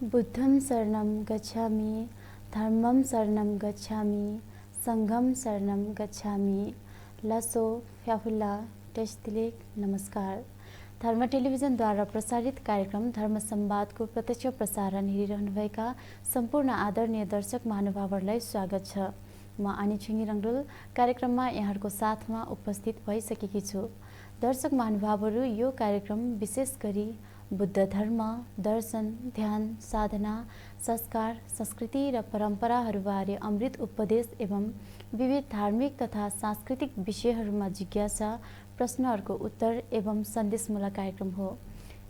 बुद्धं शरणं गच्छामि, धर्मं शरणं गच्छामि, संघं शरणं गच्छामि। लसो फ्याफुल्ला टेस्टिलेक नमस्कार। धर्म टेलिभिजनद्वारा प्रसारित कार्यक्रम धर्म संवादको प्रत्यक्ष प्रसारण हेरिरहनुभएका सम्पूर्ण आदरणीय दर्शक महानुभावहरूलाई स्वागत छ। म आनी छिङी रङ्गडुल कार्यक्रममा यहाँहरूको साथमा उपस्थित भइसकेकी छु। दर्शक महानुभावहरू, यो कार्यक्रम विशेष गरी बुद्ध धर्म, दर्शन, ध्यान, साधना, संस्कार, संस्कृति र परम्पराहरूबारे अमृत उपदेश एवं विविध धार्मिक तथा सांस्कृतिक विषयहरूमा जिज्ञासा, प्रश्नहरूको उत्तर एवं सन्देशमूलक कार्यक्रम हो।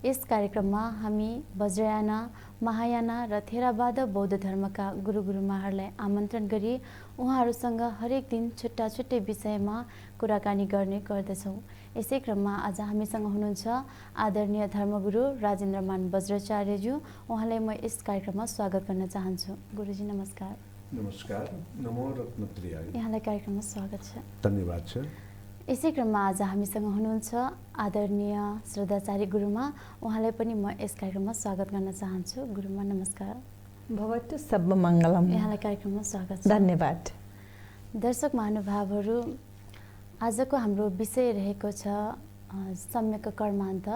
यस कार्यक्रममा हामी वज्रयाना, महायाना र थेरावाद बौद्ध धर्मका गुरुमाहरूलाई आमन्त्रण गरी उहाँहरूसँग हरेक दिन छुट्टा छुट्टै विषयमा कुराकानी गर्ने गर्दछौँ। यसै क्रममा आज हामीसँग हुनुहुन्छ आदरणीय धर्मगुरु राजेन्द्रमान वज्राचार्यज्यू। उहाँलाई म यस कार्यक्रममा स्वागत गर्न चाहन्छु। गुरुजी नमस्कार। नमस्कार। नमो रत्नप्रिया। यहाँलाई कार्यक्रममा स्वागत छ। धन्यवाद छ। यसै क्रममा आज हामीसँग हुनुहुन्छ आदरणीय श्रद्धाचार्य गुरुमा। उहाँलाई पनि म यस कार्यक्रममा स्वागत गर्न चाहन्छु। गुरुमा नमस्कार। भवतु सब मङ्गलम। यहाँलाई कार्यक्रममा स्वागत छ। धन्यवाद। दर्शक महानुभावहरू, आजको हाम्रो विषय रहेको छ सम्यक कर्मान्त।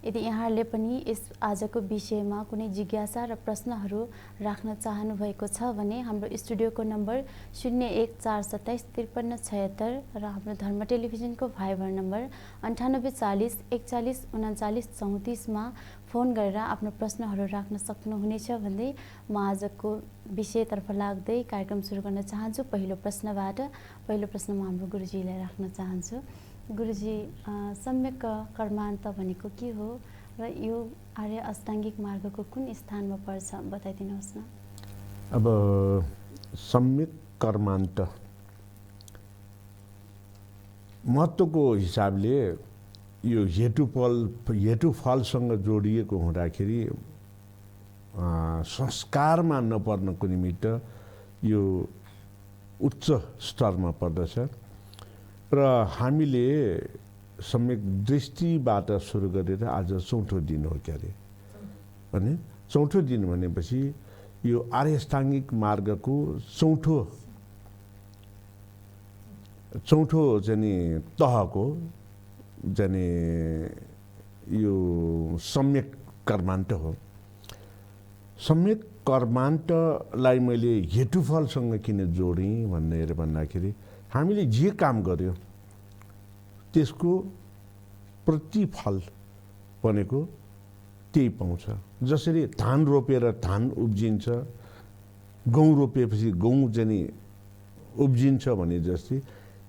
यदि यहाँहरूले पनि यस आजको विषयमा कुनै जिज्ञासा र प्रश्नहरू राख्न चाहनुभएको छ भने हाम्रो स्टुडियोको नम्बर 0147275376 र हाम्रो धर्म टेलिभिजनको भाइबर नम्बर 9840413934मा फोन गरेर आफ्नो प्रश्नहरू राख्न सक्नुहुनेछ भन्दै म आजको विषयतर्फ लाग्दै कार्यक्रम सुरु गर्न चाहन्छु। पहिलो प्रश्नबाट पहिलो प्रश्न म हाम्रो गुरुजीलाई राख्न चाहन्छु। गुरुजी, सम्यक कर्मान्त भनेको के हो र यो आर्य अष्टाङ्गिक मार्गको कुन स्थानमा पर्छ, बताइदिनुहोस् न। अब सम्यक कर्मान्त महत्त्वको हिसाबले यो हेतुफलसँग जोडिएको हुँदाखेरि संस्कारमा नपर्नको निमित्त यो उच्च स्तरमा पर्दछ र हामीले सम्यक दृष्टिबाट सुरु गरेर आज चौथो दिन हो क्यारे भने चौथो दिन भनेपछि यो आर्य अष्टाङ्गिक मार्गको चौथो चाहिँ तहको चाहिँ यो सम्यक कर्मान्त हो। सम्यक कर्मान्तलाई मैले हेतुफलसँग किन जोडेँ भनेर भन्दाखेरि हामीले जे काम गर्यो त्यसको प्रतिफल भनेको त्यही पाउँछ। जसरी धान रोपेर धान उब्जिन्छ, गहुँ रोपेपछि गहुँ चाहिँ उब्जिन्छ भने जस्तै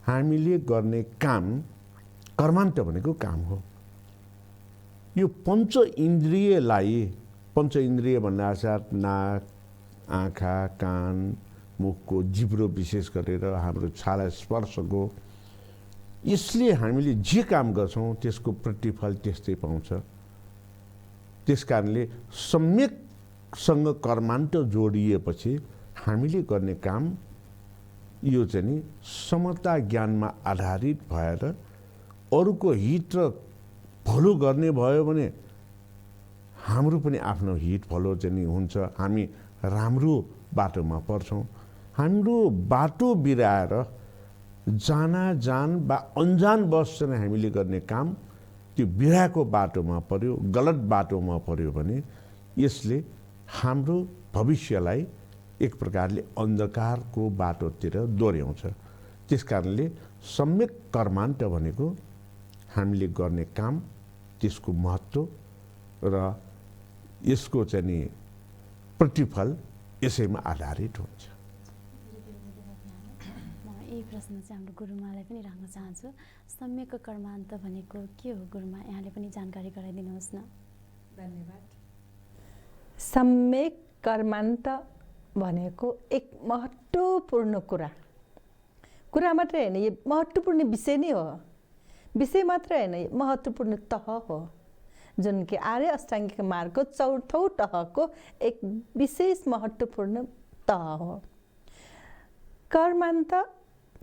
हामीले गर्ने काम कर्मान्त भनेको काम हो। यो पञ्च इन्द्रिय भन्नासाथ नाक, आँखा, कान, मुखको, जिब्रो विशेष गरेर हाम्रो छाला स्पर्शको, यसले हामीले जे काम गर्छौँ त्यसको प्रतिफल त्यस्तै पाउँछ। त्यसकारणले सम्यकसँग कर्मान्त जोडिएपछि हामीले गर्ने काम यो चाहिँ समता ज्ञानमा आधारित भएर अरूको हित र भलो गर्ने भयो भने हाम्रो पनि आफ्नो हित भलो चाहिँ हुन्छ। हामी राम्रो बाटोमा पर्छौँ। हाम्रो बाटो बिराएर जान वा अन्जान बस चाहिँ हामीले गर्ने काम त्यो बिराएको बाटोमा पर्यो, गलत बाटोमा पर्यो भने यसले हाम्रो भविष्यलाई एक प्रकारले अन्धकारको बाटोतिर दोहोऱ्याउँछ। त्यसकारणले सम्यक कर्मान्त भनेको हामीले गर्ने काम, त्यसको महत्त्व र यसको चाहिँ प्रतिफल यसैमा आधारित हुन्छ। यही प्रश्न चाहिँ हाम्रो गुरुमालाई पनि राख्न चाहन्छु। सम्यक कर्मान्त भनेको के हो गुरुमा, यहाँले पनि जानकारी गराइदिनुहोस् न। धन्यवाद। सम्यक कर्मान्त भनेको एक महत्त्वपूर्ण कुरा मात्रै होइन, यो महत्त्वपूर्ण विषय नै हो। विषय मात्रै होइन, महत्त्वपूर्ण तह हो, जुन कि आर्य अष्टाङ्गिक मार्गको चौथो तहको एक विशेष महत्त्वपूर्ण तह हो। कर्मान्त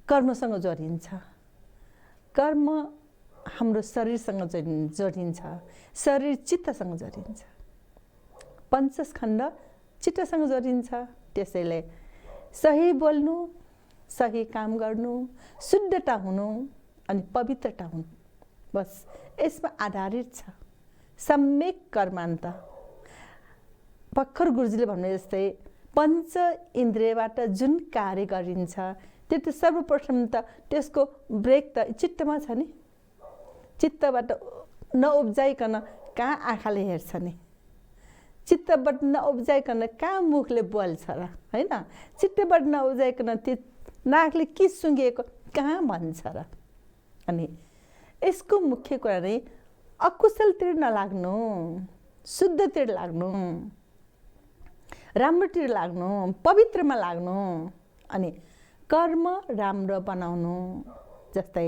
कर्मसँग जोडिन्छ। कर्म हाम्रो शरीरसँग जोडिन्छ, शरीर चित्तसँग जोडिन्छ। पञ्चस्कन्ध चित्तसँग जोडिन्छ। त्यसैले सही बोल्नु, सही काम गर्नु, शुद्धता हुनु अनि पवित्रता हुनु, बस यसमा आधारित छ सम्यक कर्मान्त। भर्खर गुरुजीले भन्ने जस्तै पञ्च इन्द्रियबाट जुन कार्य गरिन्छ त्यो त सर्वप्रथम त त्यसको ब्रेक त चित्तमा छ नि। चित्तबाट नउब्जाइकन कहाँ आँखाले हेर्छ नि, चित्तबाट नउब्जाइकन कहाँ मुखले बोल्छ र, होइन? चित्तबाट नउब्जाइकन त्यो नाकले के सुँगेको कहाँ भन्छ र। अनि यसको मुख्य कुरा नै अकुशलतिर नलाग्नु, शुद्धतिर लाग्नु, राम्रोतिर लाग्नु, पवित्रमा लाग्नु अनि कर्म राम्रो बनाउनु। जस्तै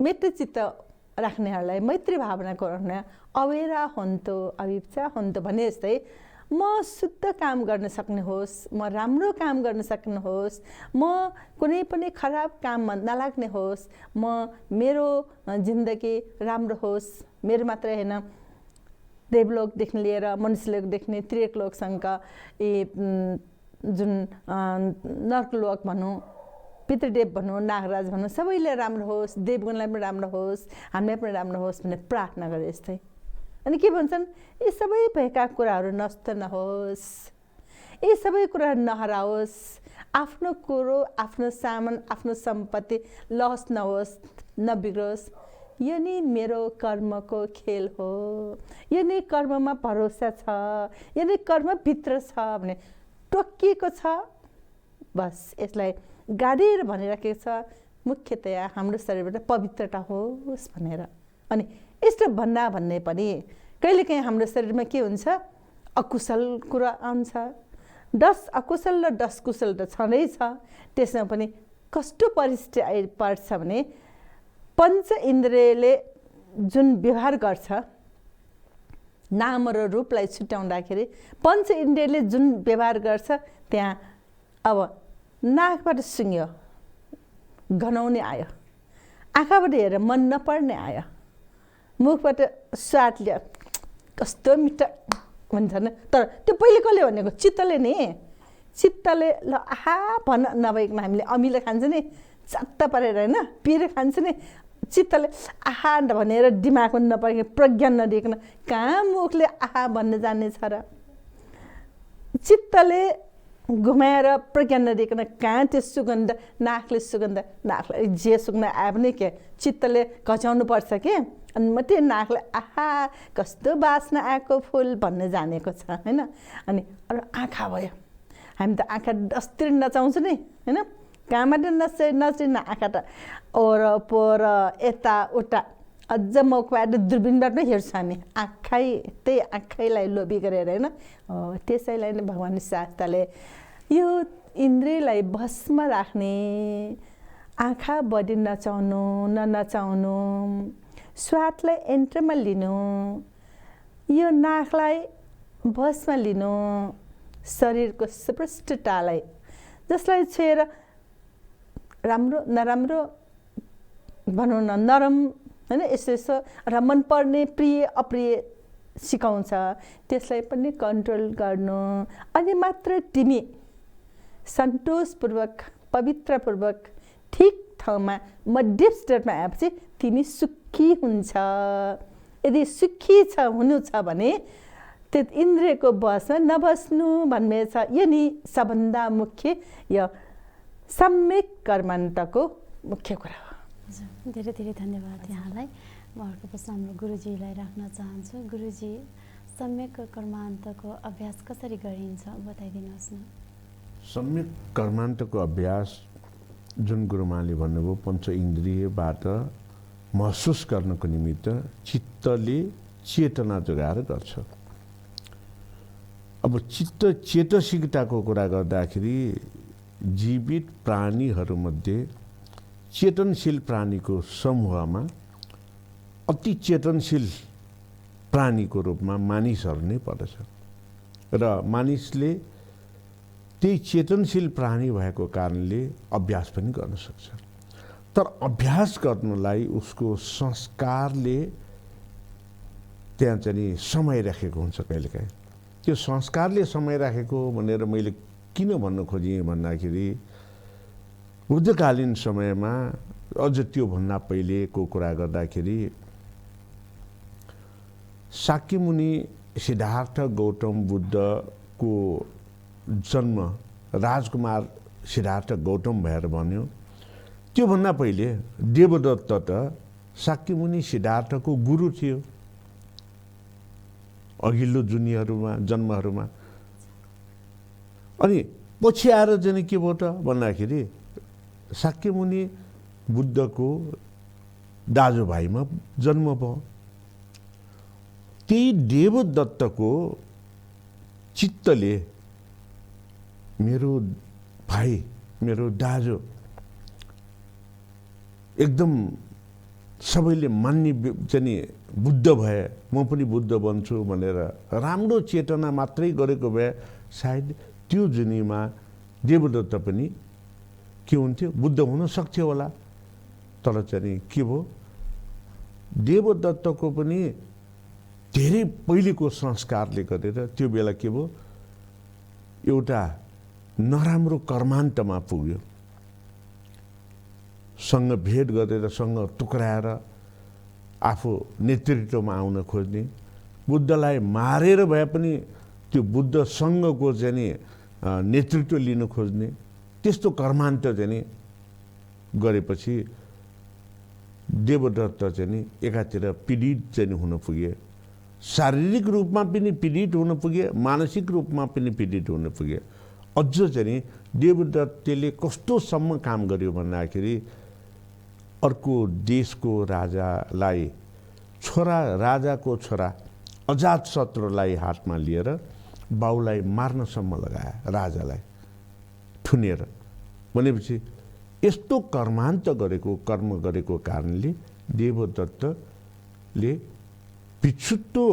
मैत्री चित्त राख्नेहरूलाई, मैत्री भावना गर्ने अवेरा हुन्तो अभिप्सा हुन्तो भने जस्तै म शुद्ध काम गर्न सक्ने होस्, म राम्रो काम गर्न सक्ने होस्, म कुनै पनि खराब काममा नलाग्ने होस्, म मेरो जिन्दगी राम्रो होस्। मेरो मात्रै होइन, देवलोकदेखि लिएर मनुष्यलोकदेखि त्रिलोकसँग जुन नर्कलोक भनौँ, पितृदेव भनौँ, नागराज भनौँ, सबैले राम्रो होस्, देवगणलाई पनि राम्रो होस्, हामीलाई पनि राम्रो होस् भनेर प्रार्थना गरे जस्तै। अनि के भन्छन्, यी सबै भएका कुराहरू नष्ट नहोस्, यी सबै कुराहरू नहराओस्, आफ्नो कुरो, आफ्नो सामान, आफ्नो सम्पत्ति लस नहोस्, नबिग्रोस्। यो नि मेरो कर्मको खेल हो, यो नि कर्ममा भरोसा छ, यो नि कर्मभित्र छ भने टोकिएको छ। बस यसलाई गाडेर भनिराखेको छ, मुख्यतया हाम्रो शरीरबाट पवित्रता होस् भनेर। अनि यस्तो भन्दा भन्ने पनि कहिलेकाहीँ हाम्रो शरीरमा के हुन्छ, अकुशल कुरा आउँछ। 10 अकुशल र 10 कुशल त छँदैछ। त्यसमा पनि कस्तो परिस्थिति पर्छ भने पञ्च इन्द्रियले जुन व्यवहार गर्छ, नाम र रूपलाई छुट्याउँदाखेरि पञ्च इन्द्रियले जुन व्यवहार गर्छ, त्यहाँ अब नाकबाट सुँग्यो, घनाउने आयो, आँखाबाट हेरेर मन नपर्ने आयो, मुखबाट स्वाद ल्यायो, कस्तो मिठो भन्छ नि। तर त्यो पहिले कसले भनेको, चित्तले नि। चित्तले ल आहा भन नभइकन हामीले अमिलो खान्छ नि, चत्त परेर होइन, पिरो खान्छ नि, चित्तले आहा भनेर दिमागमा नपरेको प्रज्ञा नदिएकन कहाँ मुखले आहा भन्न जाने छ र। चित्तले घुमाएर प्रज्ञा नदिएकन कहाँ त्यो सुगन्ध, नाकले सुगन्ध, नाकलाई जे सुगन्ध आए पनि के चित्तले घचाउनु पर्छ के, अनि मात्रै नाकले आहा कस्तो बास्ना आएको फुल भन्न जानेको छ, होइन? अनि अरू आँखा भयो, हामी त आँखा डस्तिर नचाउँछ नि, होइन? कहाँबाट नचिन्न आँखा त ओरपर यताउता, अझ मौकाबाट दूरबीनबाट पनि हेर्छौँ हामी। आँखै त्यही आँखैलाई लोभी गरेर, होइन? त्यसैलाई नै भगवान् शास्त्रले यो इन्द्रियलाई भस्म राख्ने, आँखा बढी नचाउनु, नचाउनु, स्वादलाई एन्ट्रमा लिनु, यो नाकलाई भस्म लिनु, शरीरको स्पष्टतालाई, जसलाई छेर राम्रो नराम्रो भनौँ न, नरम होइन, यसो यसो र मनपर्ने प्रिय अप्रिय सिकाउँछ, त्यसलाई पनि कन्ट्रोल गर्नु। अनि मात्र तिमी सन्तोषपूर्वक, पवित्रपूर्वक ठिक ठाउँमा मध्यम स्तरमा आएपछि तिमी सुखी हुन्छ। यदि सुखी हुनु छ भने त्यो इन्द्रियको बसमा नबस्नु भन्ने छ। यो नि सबभन्दा मुख्य यो सम्यक कर्मान्तको मुख्य कुरा हो। हजुर, धेरै धेरै धन्यवाद यहाँलाई। म अर्को प्रश्न हाम्रो गुरुजीलाई राख्न चाहन्छु। गुरुजी, सम्यक कर्मान्तको अभ्यास कसरी गरिन्छ बताइदिनुहोस् न। सम्यक कर्मान्तको अभ्यास जुन गुरुमाले भन्नुभयो, पञ्च इन्द्रियबाट महसुस गर्नको निमित्त चित्तले चेतना जोगाएर गर्छ। अब चित्त चेतसिकताको कुरा गर्दाखेरि जीवित प्राणीहरूमध्ये चेतनशील प्राणीको समूहमा अति चेतनशील प्राणीको रूपमा मानिसहरू नै पर्दछ र मानिसले त्यही चेतनशील प्राणी भएको कारणले अभ्यास पनि गर्न सक्छ। तर अभ्यास गर्नलाई उसको संस्कारले त्यहाँ चाहिँ समय राखेको हुन्छ। कहिलेकाहीँ त्यो संस्कारले समय राखेको भनेर मैले किन भन्न खोजेँ भन्दाखेरि बुद्धकालीन समयमा अझ त्यो भन्दा पहिलेको कुरा गर्दाखेरि शाक्यमुनि सिद्धार्थ गौतम बुद्धको जन्म राजकुमार सिद्धार्थ गौतम भएर बन्यो। त्योभन्दा पहिले देवदत्त त शाक्यमुनि सिद्धार्थको गुरु थियो अघिल्लो जुनीहरूमा जन्महरूमा। अनि पछि आएर चाहिँ के भयो त भन्दाखेरि शाक्यमुनि बुद्धको दाजुभाइमा जन्म भयो। त्यही देवदत्तको चित्तले मेरो भाइ मेरो दाजु एकदम सबैले मान्ने चाहिँ बुद्ध भए म पनि बुद्ध बन्छु भनेर राम्रो चेतना मात्रै गरेको भए सायद त्यो जुनीमा देवदत्त पनि के हुन्थ्यो बुद्ध हुन सक्थ्यो होला। तर चाहिँ के भयो देवदत्तको पनि धेरै पहिलेको संस्कारले गरेर त्यो बेला के भयो एउटा नराम्रो कर्मान्तमा पुग्यो। सँग भेट गरेर सँग टुक्राएर आफू नेतृत्वमा आउन खोज्ने बुद्धलाई मारेर भए पनि त्यो बुद्ध सँगको चाहिँ नेतृत्व लिन खोज्ने त्यस्तो कर्मान्त चाहिँ गरेपछि देवदत्त चाहिँ एकातिर पीडित चाहिँ हुन पुगे। शारीरिक रूपमा पनि पीडित हुन पुगे मानसिक रूपमा पनि पीडित हुन पुगे। अझ चाहिँ देवदत्तले कस्तोसम्म काम गर्यो भन्दाखेरि अर्को देशको राजालाई राजाको छोरा अजातशत्रुलाई हातमा लिएर बाउलाई मार्नसम्म लगाए राजालाई थुनेर। भनेपछि यस्तो कर्मान्त गरेको कर्म गरेको कारणले देवदत्तले पिछुट्टो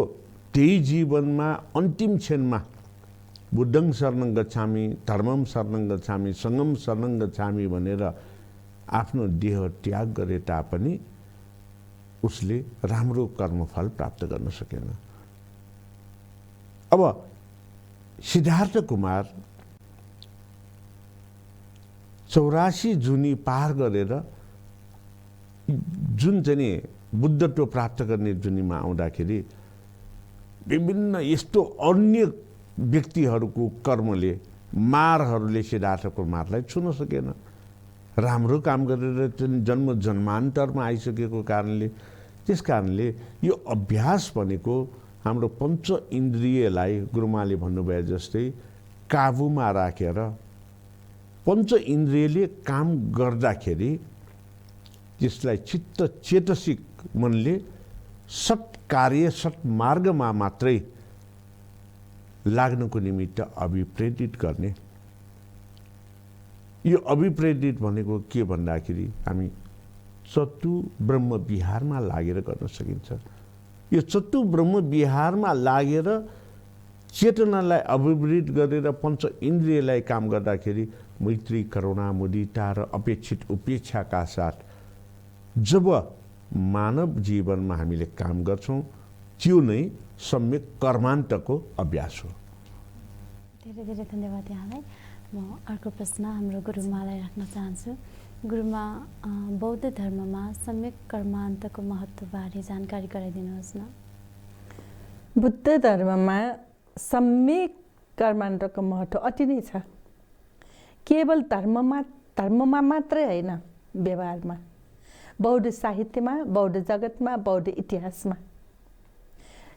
त्यही जीवनमा अन्तिम क्षणमा बुद्धं शरणं गच्छामि धर्मं शरणं गच्छामि सङ्घं शरणं गच्छामि भनेर आफ्नो देह त्याग गरे तापनि उसले राम्रो कर्मफल प्राप्त गर्न सकेन। अब सिद्धार्थ कुमार 84 जुनी पार गरेर जुन चाहिँ बुद्धत्व प्राप्त गर्ने जुनीमा आउँदाखेरि विभिन्न यस्तो अन्य व्यक्तिहरूको कर्मले मारहरूले सिद्धार्थ कुमारलाई छुन सकेन। राम्रो काम गरेर जन्म जन्मान्तरमा आइसकेको कारणले त्यस कारणले यो अभ्यास भनेको हाम्रो पञ्च इन्द्रियलाई गुरुमाले भन्नुभए जस्तै काबुमा राखेर पञ्च इन्द्रियले काम गर्दाखेरि त्यसलाई चित्त चेतसिक मनले सत् कार्य सत् मार्गमा मात्रै लाग्नको निमित्त अभिप्रेरित गर्ने। यो अभिप्रेरित भनेको के भन्दाखेरि हामी चतु ब्रह्म विहारमा लागेर गर्न सकिन्छ। यो चतु ब्रह्म विहारमा लागेर चेतनालाई अभिप्रेरित गरेर पञ्च इन्द्रियलाई काम गर्दाखेरि मैत्री करुणा मुदिता र अपेक्षित उपेक्षाका साथ जब मानव जीवनमा हामीले काम गर्छौँ त्यो नै सम्यक कर्मान्तको अभ्यास हो। धेरै धेरै धन्यवाद यहाँलाई। म अर्को प्रश्न हाम्रो गुरुमालाई राख्न चाहन्छु। गुरुमा बौद्ध धर्ममा सम्यक कर्मान्तको महत्त्वबारे जानकारी गराइदिनुहोस् न। बुद्ध धर्ममा सम्यक कर्मान्तको महत्त्व अति नै छ। केवल धर्ममा मात्रै होइन, व्यवहारमा, बौद्ध साहित्यमा, बौद्ध जगतमा, बौद्ध इतिहासमा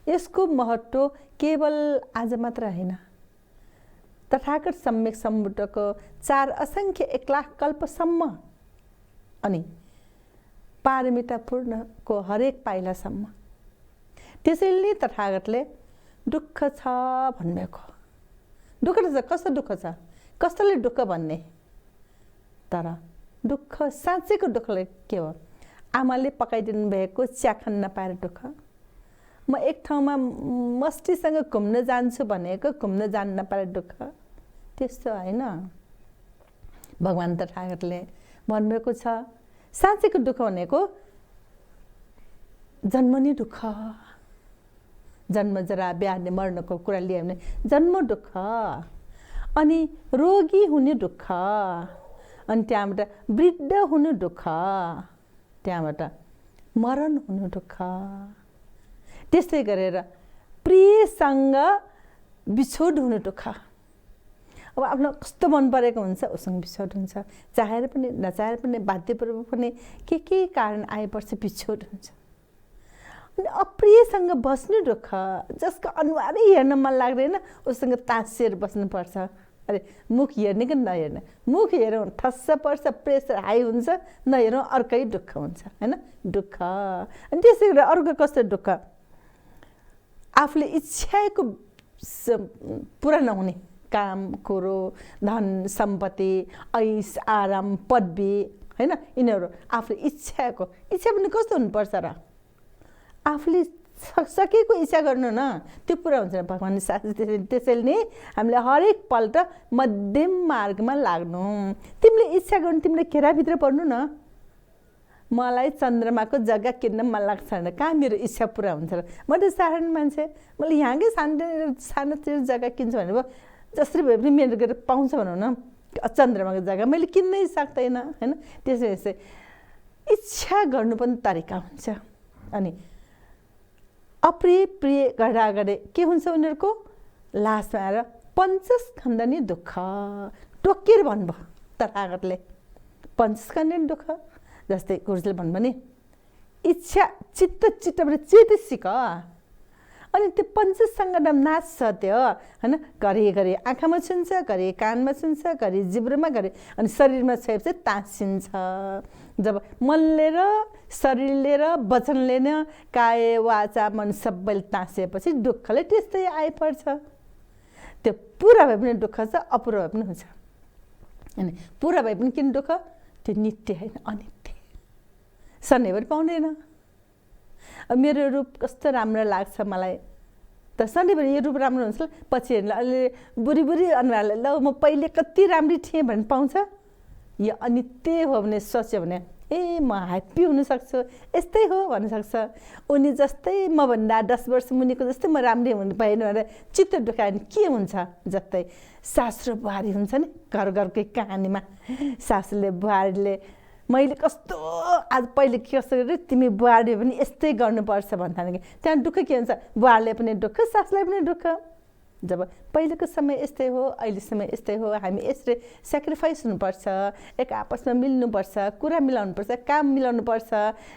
यसको महत्त्व केवल आज मात्र होइन। तथागत सम्यक सम्बुद्धको 4 असङ्ख्य 1 लाख कल्पसम्म अनि पारमितापूर्णको हरेक पाइलासम्म। त्यसैले तथागतले दुःख छ भन्नुभएको। दुःख त छ, कस्तो दुःख छ, कस्तोले दुःख भन्ने, तर दुःख साँच्चैको दुःखले के हो? आमाले पकाइदिनु भएको चिया खान नपाएर दुःख, म एक ठाउँमा मस्तीसँग घुम्न जान्छु भनेको घुम्न जान नपाएर दुःख, त्यस्तो होइन। भगवान् तथागतले भन्नुभएको छ साँच्चैको दुःख भनेको जन्मने दुःख, जन्म जरा बिहान मर्नको कुरा लियो भने जन्म दुःख, अनि रोगी हुने दुःख, अनि त्यहाँबाट वृद्ध हुनु दुःख, त्यहाँबाट मरण हुनु दुःख। त्यस्तै गरेर प्रियसँग बिछोड हुनु दुःख। अब आफ्नो कस्तो मन परेको हुन्छ उसँग बिछोड हुन्छ, चाहेर पनि नचाहेर पनि बाध्यपूर्वक पनि के कारण आएपर्छ बिछोड हुन्छ। अनि अप्रियसँग बस्नु दुःख, जसको अनुहारै हेर्न मन लाग्दैन उसँग तासिएर बस्नुपर्छ। अरे मुख हेर्ने कि नहेर्ने, मुख हेरौँ ठस्स पर्छ, प्रेसर हाई हुन्छ, नहेरौँ अर्कै दुःख हुन्छ होइन, दुःख। अनि त्यसै गरेर अर्को कस्तो दुःख, आफूले इच्छाको पुरा नहुने काम कुरो, धन सम्पत्ति, ऐस आराम, पदवी होइन, यिनीहरू आफूले इच्छा पनि कस्तो हुनुपर्छ र, आफूले सकेको इच्छा गर्नु न, त्यो पुरा हुन्छ भगवान् शास्त्री। त्यसैले नै हामीले हरेक पल्ट मध्यम मार्गमा लाग्नु। तिमीले इच्छा गर्नु, तिमीले घेराभित्र पर्नु न, मलाई चन्द्रमाको जग्गा किन्न मन लाग्छ भने कहाँ मेरो इच्छा पुरा हुन्छ र। म त साधारण मान्छे, मैले यहाँकै सानोतिर जग्गा किन्छु भने भयो, जसरी भए पनि मेरो गरेर पाउँछ भनौँ न चन्द्रमाको जग्गा, मैले किन्नै सक्दैन होइन। त्यसै इच्छा गर्नु पनि तरिका हुन्छ। अनि अप्रिय प्रिय गर्दा अगाडि के हुन्छ उनीहरूको, लास्टमा आएर पञ्चस खण्डनी दुःख, टोकेर भन्नुभयो तथागतले पञ्चस खण्डनी दुःख। जस्तै गुरुजीले भन्नुभयो नि इच्छा चित्तबाट चेतसिक, अनि त्यो पञ्चसँग नाच्छ त्यो होइन, घरि आँखामा छुन्छ, घरि कानमा छुन्छ, घरि जिब्रोमा, घरि अनि शरीरमा छेपछि तासिन्छ। जब मनले र शरीरले र वचनले न काय वाचा मन सबैले तासिएपछि दुःखले त्यस्तै आइपर्छ। त्यो पुरा भए पनि दुःख छ, अपुरा भए पनि हुन्छ। अनि पुरा भए पनि किन दुःख, त्यो नित्य होइन अनित्य, सधैँभरि पाउँदैन। मेरो रूप कस्तो राम्रो लाग्छ मलाई त, सधैँभरि यो रूप राम्रो हुन्छ, पछि हेर्नु अलि बुढी अनुहारले ल म पहिले कति राम्री थिएँ भन्ने पाउँछ। यो अनित्य हो भने सोच्यो भने ए म ह्याप्पी हुनसक्छु, यस्तै हो भन्नसक्छ। उनी जस्तै मभन्दा 10 वर्ष मुनिको जस्तै म राम्री हुनु भएन भनेर चित्त दुखायो भने के हुन्छ। जस्तै सासु र बुहारी हुन्छ नि, घरकै कहानीमा सासूले बुहारीले मैले कस्तो आज पहिले कस्तो गरेँ, तिमी बुहारी पनि यस्तै गर्नुपर्छ भन्थ्यो कि त्यहाँ दुःख के हुन्छ, बुहारले पनि दुःख, सासुलाई पनि दुःख। जब पहिलेको समय यस्तै हो, अहिले समय यस्तै हो, हामी यसरी सेक्रिफाइस हुनुपर्छ, एक आपसमा मिल्नुपर्छ, कुरा मिलाउनुपर्छ, काम मिलाउनुपर्छ,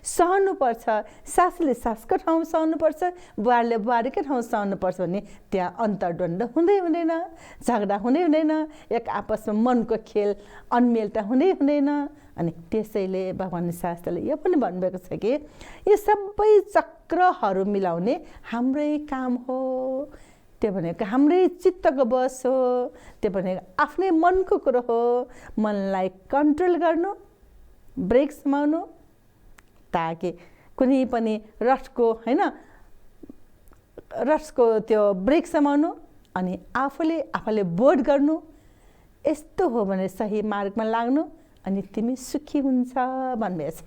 सहनुपर्छ। सासुले सासको ठाउँ सहनुपर्छ, बुहारले बुहारीकै ठाउँ सहनुपर्छ भने त्यहाँ अन्तर्द्वन्द हुँदैन, झगडा हुँदैन, एक आपसमा मनको खेल अनमेलता हुँदैन। अनि त्यसैले भगवान् शास्त्रले यो पनि भन्नुभएको छ कि यो सबै चक्रहरू मिलाउने हाम्रै काम हो। त्यो भनेको हाम्रै चित्तको बस हो, त्यो भनेको आफ्नै मनको कुरो हो। मनलाई कन्ट्रोल गर्नु, ब्रेक समाउनु, ताकि कुनै पनि रसको त्यो ब्रेक समाउनु, अनि आफूले बोध गर्नु। यस्तो हो भने सही मार्गमा लाग्नु, अनि तिमी सुखी हुन्छ भन्नुभएछ।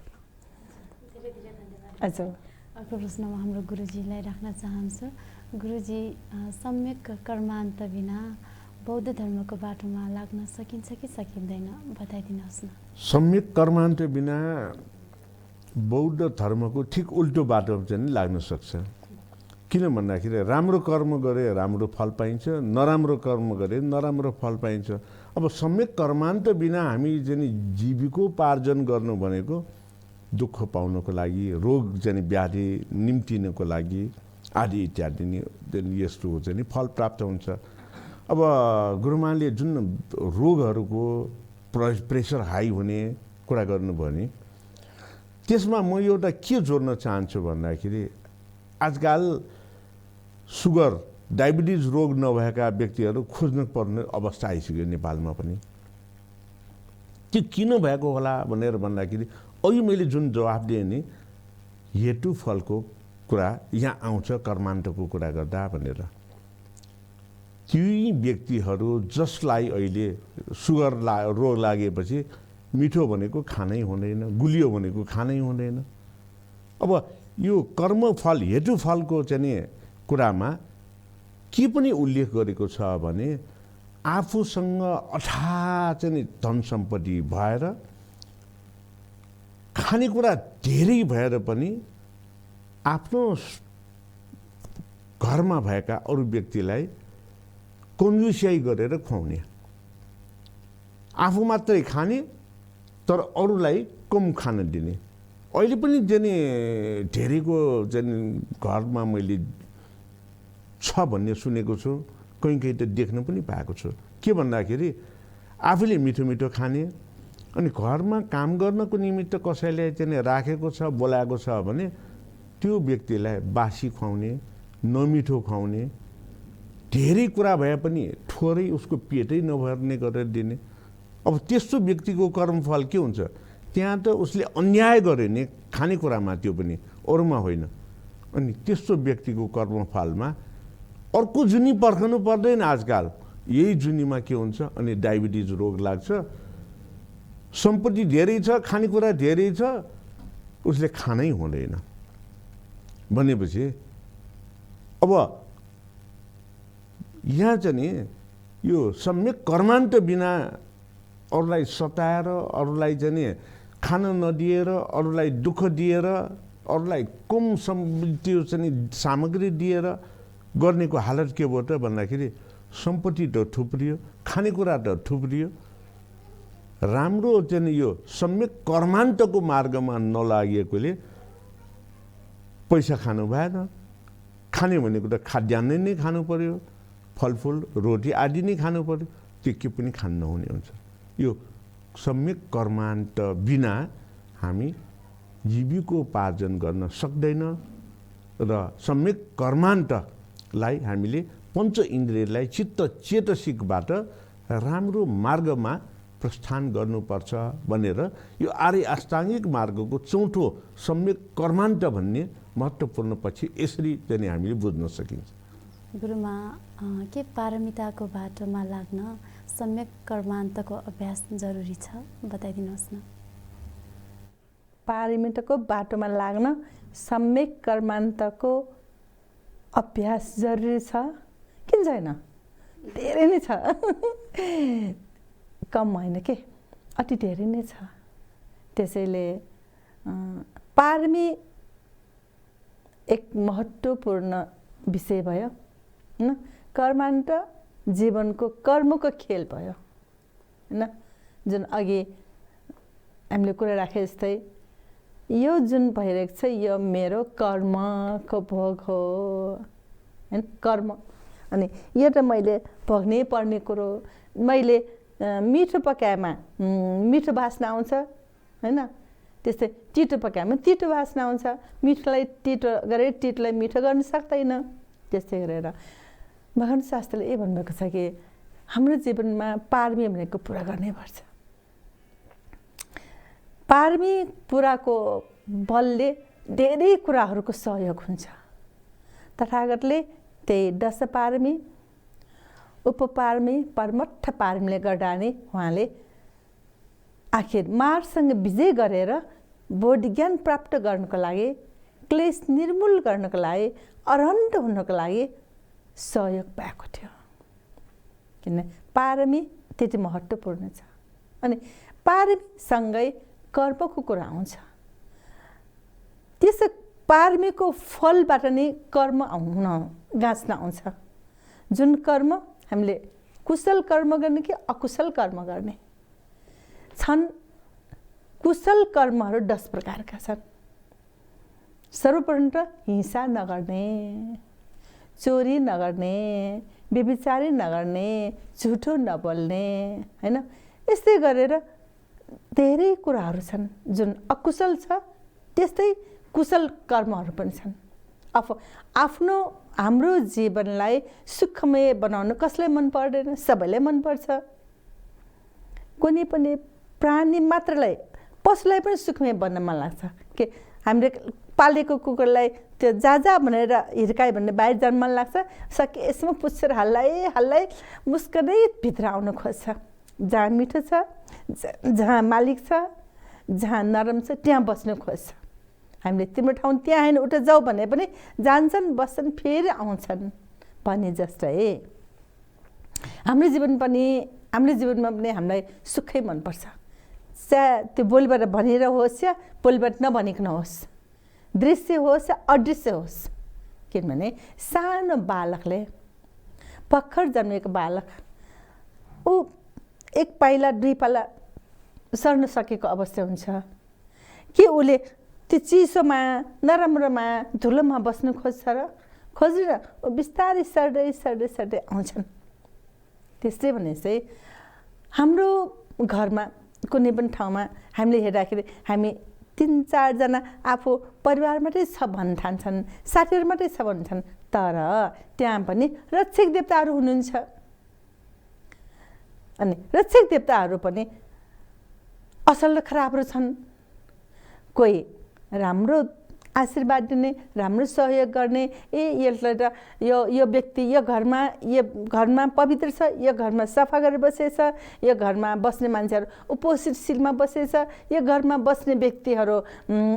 हजुर, अर्को प्रश्नमा हाम्रो गुरुजीलाई राख्न चाहन्छु। गुरुजी, सम्यक कर्मान्त बिना बौद्ध धर्मको बाटोमा लाग्न सकिन्छ कि सकिँदैन, बताइदिनुहोस् न। सम्यक कर्मान्त बिना बौद्ध धर्मको ठिक उल्टो बाटो चाहिँ लाग्न सक्छ। किन भन्दाखेरि राम्रो कर्म गरे राम्रो फल पाइन्छ, नराम्रो कर्म गरे नराम्रो फल पाइन्छ। अब सम्यक कर्मान्त बिना हामी चाहिँ जीविकोपार्जन गर्नु भनेको दुःख पाउनको लागि, रोग चाहिँ व्याधि निम्तिनको लागि आदि इत्यादि यस्तो चाहिँ फल प्राप्त हुन्छ। अब गुरुमाले जुन रोगहरूको प्रेसर हाई हुने कुरा गर्नुभयो नि, त्यसमा म एउटा के जोड्न चाहन्छु भन्दाखेरि आजकल सुगर डायबिटिज रोग नभएका व्यक्तिहरू खोज्नु पर्ने अवस्था आइसक्यो नेपालमा पनि। त्यो किन भएको होला भनेर भन्दाखेरि अघि मैले जुन जवाफ दिएँ नि, हेतु फलको कुरा यहाँ आउँछ कर्मान्तको कुरा गर्दा भनेर। ती व्यक्तिहरू जसलाई अहिले सुगर रोग लागेपछि मिठो भनेको खानै हुँदैन, गुलियो भनेको खानै हुँदैन। अब यो कर्मफल हेतु फलको चाहिँ कुरामा के पनि उल्लेख गरेको छ भने आफूसँग अथाह चाहिँ धन सम्पत्ति भएर खानेकुरा धेरै भएर पनि आफ्नो घरमा भएका अरू व्यक्तिलाई कन्जुसियाई गरेर खुवाउने, आफू मात्रै खाने तर अरूलाई कम खान दिने। अहिले पनि जाने धेरैको जाने घरमा मैले छ भन्ने सुनेको छु, कहीँ कहीँ त देख्न पनि पाएको छु। के भन्दाखेरि आफूले मिठो मिठो खाने अनि घरमा काम गर्नको निमित्त कसैले चाहिँ राखेको छ बोलाएको छ भने त्यो व्यक्तिलाई बासी खुवाउने, नमिठो खुवाउने, धेरै कुरा भए पनि थोरै उसको पेटै नभर्ने गरेर दिने। अब त्यस्तो व्यक्तिको कर्मफल के हुन्छ? त्यहाँ त उसले अन्याय गर्यो नि खानेकुरामा, त्यो पनि अरूमा होइन। अनि त्यस्तो व्यक्तिको कर्मफलमा अर्को जुनी पर्खनु पर्दैन। आजकल यही जुनीमा के हुन्छ? अनि डायबिटिज रोग लाग्छ, सम्पत्ति धेरै छ, खानेकुरा धेरै छ, उसले खानै हुँदैन भनेपछि अब यहाँ चाहिँ यो सम्यक कर्मान्त बिना अरूलाई सताएर, अरूलाई चाहिँ खान नदिएर, अरूलाई दुःख दिएर, अरूलाई कम त्यो चाहिँ सामग्री दिएर गर्नेको हालत के भयो त भन्दाखेरि सम्पत्ति त थुप्रियो, खानेकुरा त थुप्रियो, राम्रो चाहिँ यो सम्यक कर्मान्तको मार्गमा नलागिएकोले पैसा खानु भएन। खाने भनेको त खाद्यान्न नै खानु पर्यो, फलफुल रोटी आदि नै खानु पर्यो, त्यो के पनि खान नहुने हुन्छ। यो सम्यक कर्मान्त बिना हामी जीविकोपार्जन गर्न सक्दैन र सम्यक कर्मान्तलाई हामीले पञ्च इन्द्रियलाई चित्त चेतसिकबाट राम्रो मार्गमा प्रस्थान गर्नुपर्छ भनेर यो आर्य अष्टाङ्गिक मार्गको चौथो सम्यक कर्मान्त भन्ने महत्त्वपूर्ण पक्ष यसरी चाहिँ हामीले बुझ्न सकिन्छ। गुरुमा के पारमिताको बाटोमा लाग्न सम्यक कर्मान्तको अभ्यास जरुरी छ? बताइदिनुहोस् न। पारमिताको बाटोमा लाग्न सम्यक कर्मान्तको अभ्यास जरुरी छ? किन छैन? धेरै नै छ। कम होइन के, अति धेरै नै छ। त्यसैले पारमी एक महत्त्वपूर्ण विषय भयो हैन। कर्मान्त जीवनको कर्मको खेल भयो हैन। जुन अघि हामीले कुरा राखे जस्तै यो जुन भइरहेको छ यो मेरो कर्मको भोग हो हैन। कर्म अनि यो त मैले भोग्नै पर्ने कुरो। मैले मिठो पकाएमा मिठो बास्ना आउँछ हैन, त्यस्तै तितो पकाएमा तितो बास्ना आउँछ। मिठोलाई तितो गरेर तितोलाई मिठो गर्न सक्दैन। त्यस्तै गरेर भगवान शास्त्रले के भन्नुभएको छ कि हाम्रो जीवनमा पारमी भनेको पुरा गर्नै पर्छ। पारमी पुराको बलले धेरै कुराहरूको सहयोग हुन्छ। तथागतले त्यही दश पारमी, उपपारमी, परमठ पारमीले गर्दा नै उहाँले आखिर मारसँग विजय गरेर बोध ज्ञान प्राप्त गर्नको लागि, क्लेश निर्मूल गर्नको लागि, अरहन्त हुनको लागि सहयोग भएको थियो। किन पारमी त्यति महत्त्वपूर्ण छ। अनि पारमीसँगै कर्मको कुरा आउँछ। त्यस पारमीको फलबाट नै कर्म गाँच्न आउँछ। जुन कर्म हामीले कुशल कर्म गर्ने कि अकुशल कर्म गर्ने छन्। कुशल कर्महरू 10 प्रकारका छन्। सर्वप्रथम त हिंसा नगर्ने, चोरी नगर्ने, व्यभिचारी नगर्ने, झुठो नबोल्ने हैन। यस्तै गरेर धेरै कुराहरू छन्। जुन अकुशल छ त्यस्तै कुशल कर्महरू पनि छन्। आफ्नो हाम्रो जीवनलाई सुखमय बनाउन कसलाई मन पर्दैन? सबैलाई मन पर्छ। कुनै पनि प्राणी मात्रलाई, पशुलाई पनि सुखमय बन्न मन लाग्छ। के हामीले पालेको कुकुरलाई त्यो जा भनेर हिर्कायो भने बाहिर जान मन लाग्छ। सके यसमा पुच्छेर हल्लाइ मुस्कदै भित्र आउन खोज्छ। जहाँ मिठो छ, जहाँ मालिक छ, जहाँ नरम छ त्यहाँ बस्न खोज्छ हामीले तिम्रो ठाउँ त्यहाँ होइन उता जाऊ भने पनि जान्छन् बस्छन् फेरि आउँछन् भने जस्तै हाम्रो जीवनमा पनि हामीलाई सुखै मनपर्छ। त्यो बोलीबाट भनेर होस् या बोलीबाट नभनिकन होस्, दृश्य होस् या अदृश्य होस्, किनभने सानो बालकले भर्खर जन्मेको बालक ऊ एक पाइला दुई पाइला सर्न सकेको अवस्था हुन्छ कि उसले त्यो चिसोमा नराम्रोमा धुलोमा बस्नु खोज्छ र खोजेर ऊ बिस्तारै सर्दै आउँछन्। त्यस्तै भने चाहिँ हाम्रो घरमा कुनै पनि ठाउँमा हामीले हेर्दाखेरि हामी 3-4 जना आफू परिवार मात्रै छ भन्न ठान्छन्, साथीहरू मात्रै छ भन्छन्, तर त्यहाँ पनि रक्षक देवताहरू हुनुहुन्छ। अनि रक्षक देवताहरू पनि असल र खराबहरू छन्। कोही राम्रो आशीर्वाद दिने, राम्रो सहयोग गर्ने, यसलाई त यो व्यक्ति यो घरमा पवित्र छ, यो घरमा सफा गरेर बसेछ, यो घरमा बस्ने मान्छेहरू उपोषितशीलमा बसेछ, यो घरमा बस्ने व्यक्तिहरू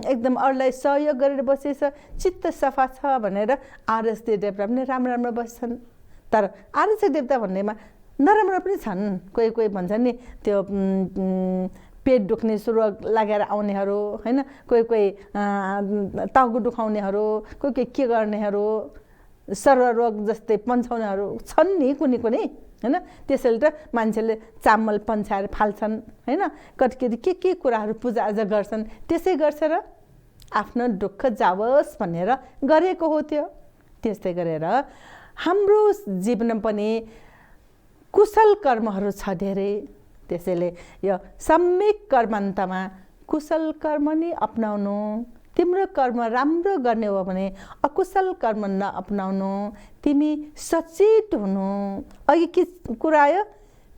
एकदम अरूलाई सहयोग गरेर बसेछ, चित्त सफा छ भनेर आरक्षक देवता पनि राम्रो बस्छन्। तर आरक्षक देवता भन्नेमा नराम्रो पनि छन्। कोही भन्छ नि त्यो पेट दुख्ने सुरुवात लागेर आउनेहरू होइन, कोही टाउको दुखाउनेहरू, कोही के गर्नेहरू, सर्वरोग जस्तै पन्छाउनेहरू छन् नि कुनै होइन। त्यसैले त मान्छेले चामल पन्छाएर फाल्छन् होइन, कति के कुराहरू पूजाआजा गर्छन्। त्यसै गर्छ र आफ्नो दुःख जाओस् भनेर गरेको हो त्यो। त्यस्तै गरेर हाम्रो जीवनमा पनि कुशल कर्महरू छ धेरै। त्यसैले यो सम्यक कर्मान्तमा कुशल कर्म नै अपनाउनु। तिम्रो कर्म राम्रो गर्ने हो भने अकुशल कर्म नअपनाउनु। तिमी सचेत हुनु। अघि के कुरा आयो?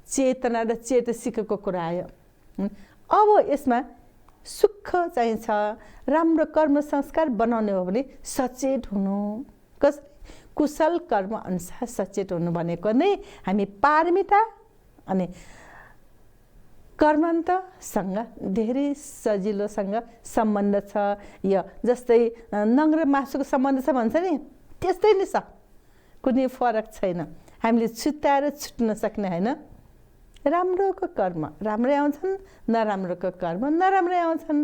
चेतना र चेतसिकको कुरा आयो। अब यसमा सुख चाहिन्छ, राम्रो कर्म संस्कार बनाउने हो भने सचेत हुनु। कुशल कर्म अनुसार सचेत हुनु भनेको नै हामी पारमिता अनि कर्मान्तसँग धेरै सजिलोसँग सम्बन्ध छ। यो जस्तै नङ र मासुको सम्बन्ध छ भन्छ नि, त्यस्तै नै छ, कुनै फरक छैन। हामीले छुट्याएर छुट्न सक्ने होइन। राम्रोको कर्म राम्रै आउँछन्, नराम्रोको कर्म नराम्रै आउँछन्।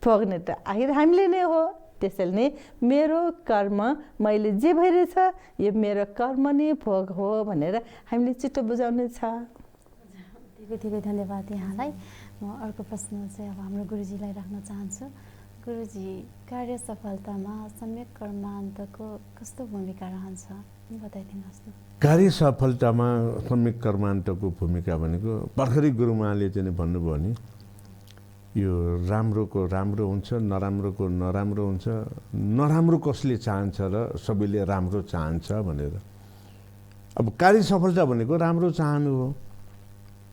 भोग्ने त आखिर हामीले नै हो। त्यसैले नै मेरो कर्म मैले जे भइरहेछ यो मेरो कर्म नै भोग हो भनेर हामीले चित्त बुझाउनु छ। धेरै धन्यवाद यहाँलाई। म अर्को प्रश्न चाहिँ अब हाम्रो गुरुजीलाई राख्न चाहन्छु। गुरुजी, कार्य सफलतामा सम्यक कर्मान्तको कस्तो भूमिका रहन्छ बताइदिनुहोस् न। कार्य सफलतामा सम्यक कर्मान्तको भूमिका भनेको भर्खरै गुरुमाले चाहिँ भन्नुभयो नि, यो राम्रोको राम्रो हुन्छ, नराम्रोको नराम्रो हुन्छ। नराम्रो कसले चाहन्छ र सबैले राम्रो चाहन्छ भनेर। अब कार्य सफलता भनेको राम्रो चाहनु हो।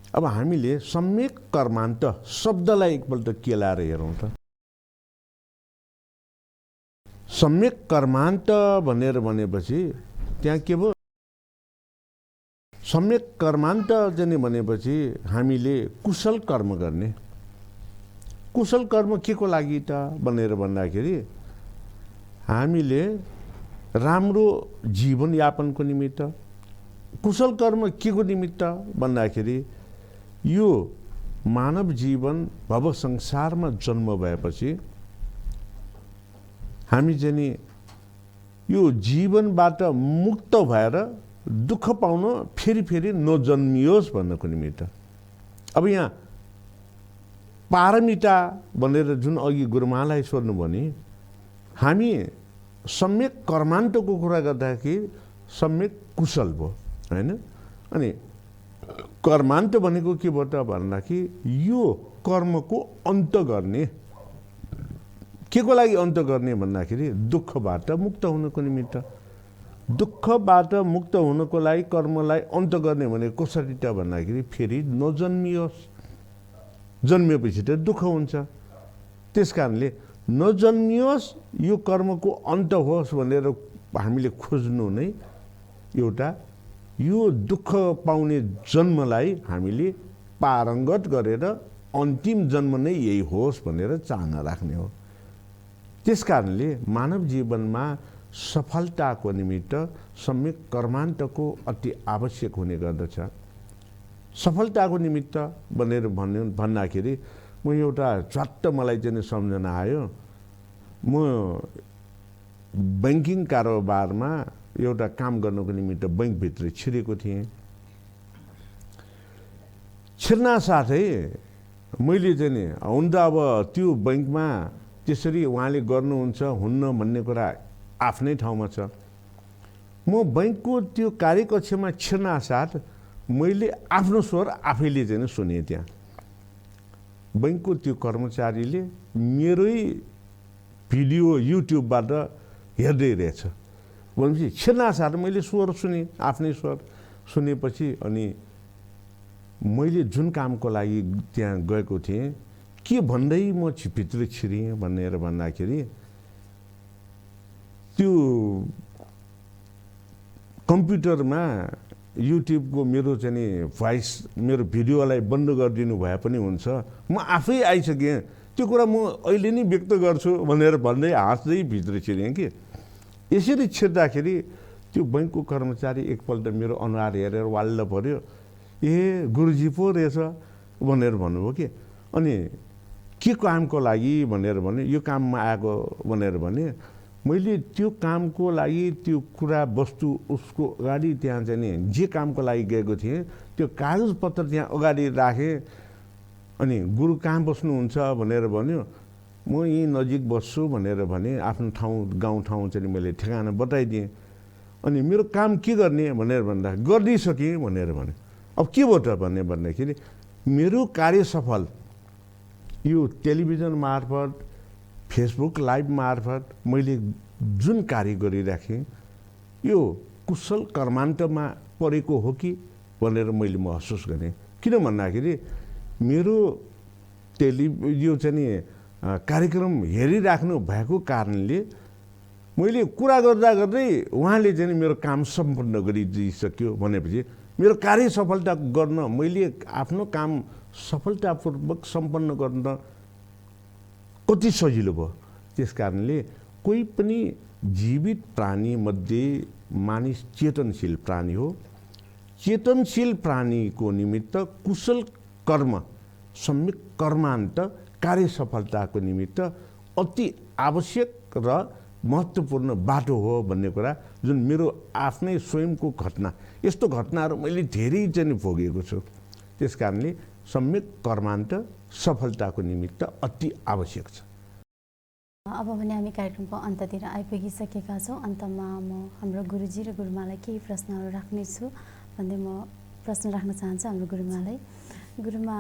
अब हामीले सम्यक कर्मान्त शब्दलाई एकपल्ट केलाएर हेरौँ त। सम्यक कर्मान्त भनेपछि त्यहाँ के भयो? सम्यक कर्मान्त भनेपछि हामीले कुशल कर्म गर्ने। कुशल कर्म के को लागि त भनेर भन्दाखेरि हामीले राम्रो जीवनयापनको निमित्त। कुशल कर्म के को निमित्त भन्दाखेरि यो मानव जीवन भव संसारमा जन्म भएपछि हामी चाहिँ यो जीवनबाट मुक्त भएर दुःख पाउन फेरि नजन्मियोस् भन्नको निमित्त। अब यहाँ पारमिता भनेर जुन अघि गुरुमालाई सोध्नुभयो नि, हामी सम्यक कर्मान्तको कुरा गर्दाखेरि सम्यक कुशल भयो होइन। अनि कर्मान्त भनेको के भयो त भन्दाखेरि यो कर्मको अन्त गर्ने। के को लागि अन्त गर्ने भन्दाखेरि दुःखबाट मुक्त हुनको निमित्त। दुःखबाट मुक्त हुनको लागि कर्मलाई अन्त गर्ने भनेको कसरी त भन्दाखेरि फेरि नजन्मियोस्। जन्मिएपछि त दुःख हुन्छ। त्यस कारणले नजन्मियोस्, यो कर्मको अन्त होस् भनेर हामीले खोज्नु नै एउटा यो दुःख पाउने जन्मलाई हामीले पारङ्गत गरेर अन्तिम जन्म नै यही होस् भनेर चाहना राख्ने हो। त्यस कारणले मानव जीवनमा सफलताको निमित्त सम्यक कर्मान्तको अति आवश्यक हुने गर्दछ। सफलताको निमित्त भनेर भन्दाखेरि म एउटा झट्ट मलाई चाहिँ सम्झना आयो। म बैंकिङ कारोबारमा एउटा काम गर्नको निमित्त बैंकभित्र छिरेको थिएँ। छिर्ना साथै मैले चाहिँ नि हुन त अब त्यो बैंकमा त्यसरी उहाँले गर्नुहुन्छ हुन्न भन्ने कुरा आफ्नै ठाउँमा छ। म बैंकको त्यो कार्यकक्षमा छिर्ना साथ मैले आफ्नो स्वर आफैले चाहिँ सुने। त्यहाँ बैंकको त्यो कर्मचारीले मेरै भिडियो युट्युबबाट हेर्दै रहेछ। भनेपछि छिर्ना साथ मैले स्वर सुने, आफ्नै स्वर सुनेपछि अनि मैले जुन कामको लागि त्यहाँ गएको थिएँ के भन्दै म भित्र छिरेँ भनेर भन्दाखेरि त्यो कम्प्युटरमा युट्युबको मेरो चाहिँ भोइस मेरो भिडियोलाई बन्द गरिदिनु भए पनि हुन्छ, म आफै आइसकेँ, त्यो कुरा म अहिले नै व्यक्त गर्छु भनेर भन्दै हाँस्दै भित्र छिरेँ कि। यसरी छिर्दाखेरि त्यो बैंकको कर्मचारी एकपल्ट मेरो अनुहार हेरेर वाल्ल पर्यो। ए गुरुजी पो रहेछ भनेर भन्नुभयो कि। अनि के कामको लागि भनेर भने यो काममा आएको भनेर भने मैले त्यो कामको लागि त्यो कुरा वस्तु उसको अगाडि त्यहाँ चाहिँ नि जे कामको लागि गएको थिएँ त्यो कागजपत्र त्यहाँ अगाडि राखेँ। अनि गुरु कहाँ बस्नुहुन्छ भनेर भन्यो। म यहीँ नजिक बस्छु भनेर भने आफ्नो ठाउँ गाउँ ठाउँ चाहिँ मैले ठेगाना बताइदिएँ। अनि मेरो काम के गर्ने भनेर भन्दा गरिदिइसकेँ भनेर भने। अब के भयो त भन्दाखेरि मेरो कार्य सफल यो टेलिभिजन मार्फत फेसबुक लाइभ मार्फत मैले जुन कार्य गरिराखेँ यो कुशल कर्मान्तमा परेको हो कि भनेर मैले महसुस गरेँ। किन भन्दाखेरि मेरो यो चाहिँ नि कार्यक्रम हेरिराख्नु भएको कारणले मैले कुरा गर्दा गर्दै उहाँले चाहिँ मेरो काम सम्पन्न गरिदिइसक्यो भनेपछि मेरो कार्य सफलता गर्न मैले आफ्नो काम सफलतापूर्वक सम्पन्न गर्न कति सजिलो भयो। त्यस कारणले कोही पनि जीवित प्राणी मध्ये मानिस चेतनशील प्राणी हो। चेतनशील प्राणीको निमित्त कुशल कर्म सम्यक कर्मान्त कार्य सफलताको निमित्त अति आवश्यक र महत्त्वपूर्ण बाटो हो भन्ने कुरा जुन मेरो आफ्नै स्वयंको घटना, यस्तो घटनाहरू मैले धेरै चाहिँ भोगेको छु। त्यस कारणले सम्यक कर्मान्त सफलताको निमित्त अति आवश्यक छ। अब भने हामी कार्यक्रमको अन्ततिर आइपुगिसकेका छौँ। अन्तमा म हाम्रो गुरुजी र गुरुमालाई केही प्रश्नहरू राख्नेछु भन्दै म प्रश्न राख्न चाहन्छु हाम्रो गुरुमालाई। गुरुमा